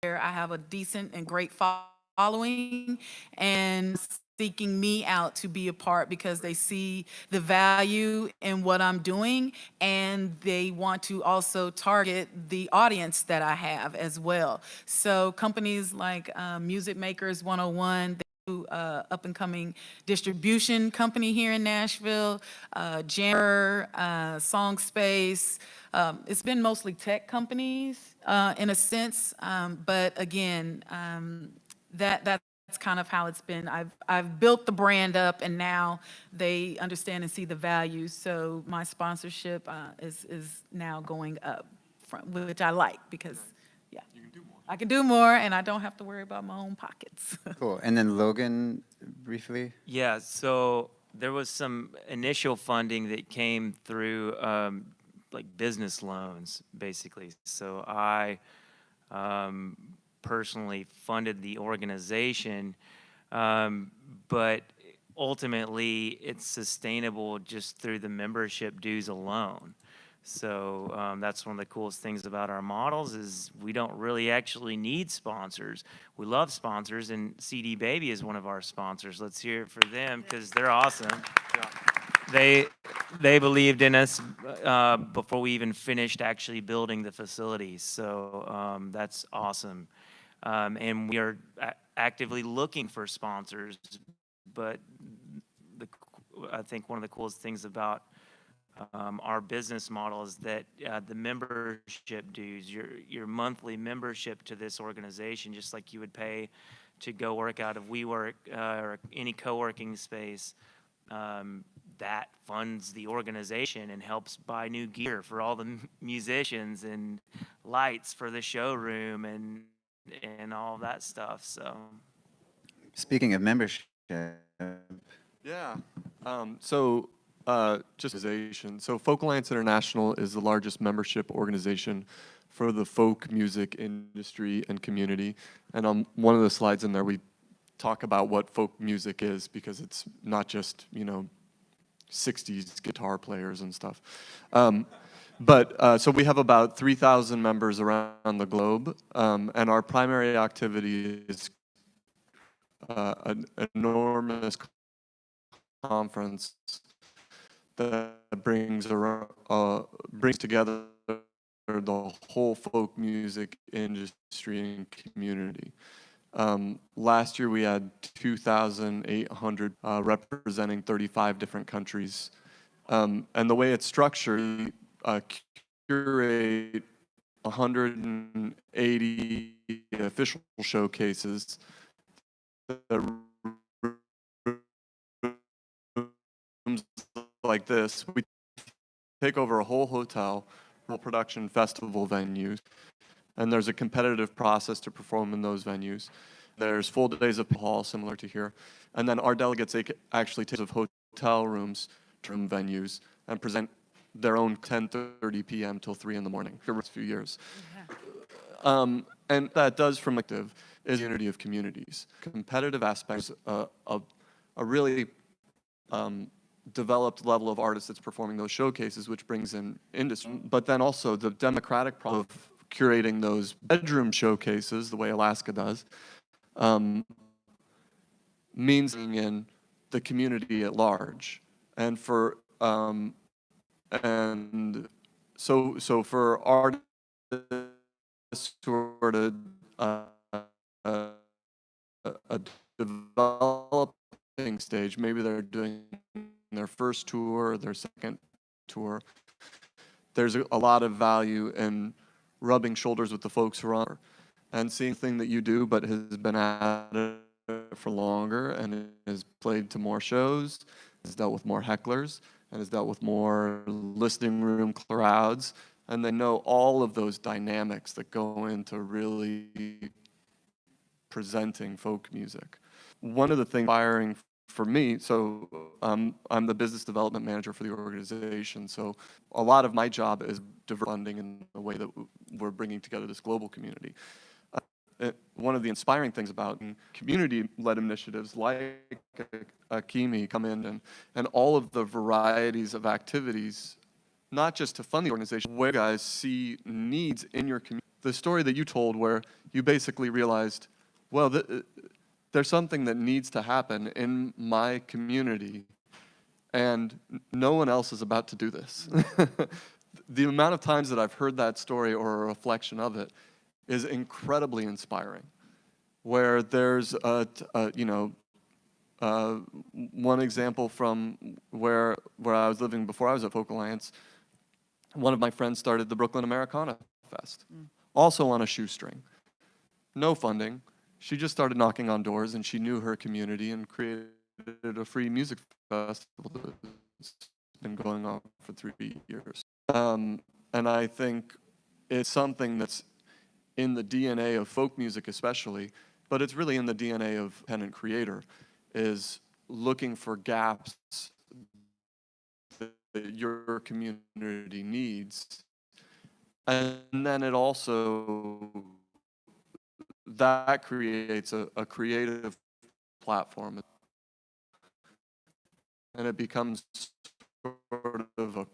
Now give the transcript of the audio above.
I have a decent and great following, and seeking me out to be a part because they see the value in what I'm doing, and they want to also target the audience that I have as well. So companies like Music Makers 101, up and coming distribution company here in Nashville, Jammer, Song Space. It's been mostly tech companies in a sense, but again, that's kind of how it's been. I've built the brand up, and now they understand and see the value. So my sponsorship is now going up, which I like because, yeah, I can do more, and I don't have to worry about my own pockets. Cool. And then Logan, briefly. Yeah, so there was some initial funding that came through like business loans, basically. So I personally funded the organization, but ultimately it's sustainable just through the membership dues alone. So that's one of the coolest things about our models is we don't really actually need sponsors. We love sponsors, and CD Baby is one of our sponsors. Let's hear it for them because they're awesome. They they believed in us before we even finished actually building the facility. So that's awesome. And we are actively looking for sponsors. But the, I think one of the coolest things about our business model is that the membership dues, your monthly membership to this organization, just like you would pay to go work out of WeWork or any co-working space, that funds the organization and helps buy new gear for all the musicians and lights for the showroom and all of that stuff. So Speaking of membership, Yeah. Just organization. So Folk Alliance International is the largest membership organization for the folk music industry and community. And on one of the slides in there, we talk about what folk music is because it's not just, 60s guitar players and stuff. So we have about 3,000 members around the globe, and our primary activity is an enormous conference that brings together the whole folk music industry and community. Last year we had 2,800 representing 35 different countries. And the way it's structured, we curate 180 official showcases that rooms like this. We take over a whole hotel, whole production festival venues, and there's a competitive process to perform in those venues. There's full days of hall, similar to here, and then our delegates actually take of hotel rooms to room venues and present their own 10:30 p.m. till 3 in the morning for the last few years. And that does from active is unity of communities. Competitive aspects of a really developed level of artists that's performing those showcases, which brings in industry, but then also the democratic problem of curating those bedroom showcases, the way Alaska does, means bringing in the community at large. And for for artists who are at a developing stage, maybe they're doing their first tour or their second tour, there's a lot of value in rubbing shoulders with the folks who are and seeing the thing that you do but has been at it for longer and has played to more shows, has dealt with more hecklers, and has dealt with more listening room crowds, and they know all of those dynamics that go into really presenting folk music. One of the things inspiring for me, so I'm the business development manager for the organization, so a lot of my job is funding in the way that we're bringing together this global community. One of the inspiring things about community-led initiatives like Akimi come in and all of the varieties of activities, not just to fund the organization, where you guys see needs in your community. the story that you told where you basically realized, well, there's something that needs to happen in my community, and no one else is about to do this. The amount of times that I've heard that story or a reflection of it is incredibly inspiring, where there's one example from where I was living before I was at Folk Alliance. One of my friends started the Brooklyn Americana Fest, also on a shoestring. No funding. She just started knocking on doors, and she knew her community and created a free music festival that's been going on for 3 years. And I think it's something that's in the DNA of folk music especially, but it's really in the DNA of independent creator, is looking for gaps that your community needs. And then it also, that creates a creative platform. And it becomes sort of a